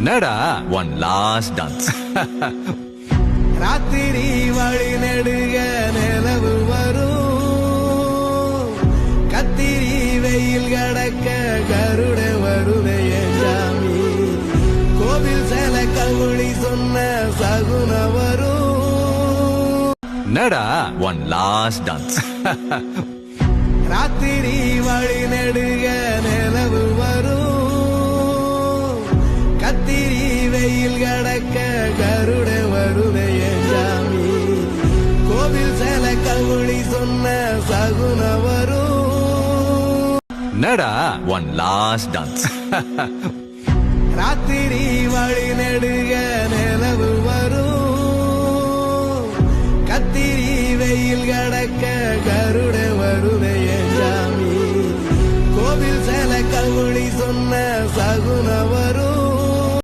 நடா one last dance. ராத்திரி வழி நெடுக நிலவு வரும், கத்திரி வெயில் கடக்க கருட வருடைய சாமி, கோவில் சில கவுளி சொன்ன சகுன வரும். நடா ஒன் லாஸ்ட் டான்ஸ். ராத்திரி வழி நெடுக நிலவு வரும், கத்திரி வெயில் கடக்க கருட வருடைய சாமி, கோவில் சில கவுளி சொன்ன சகுன வரும். நடா ஒன் லாஸ்ட் டான்ஸ். ராத்திரி வழி நெடுக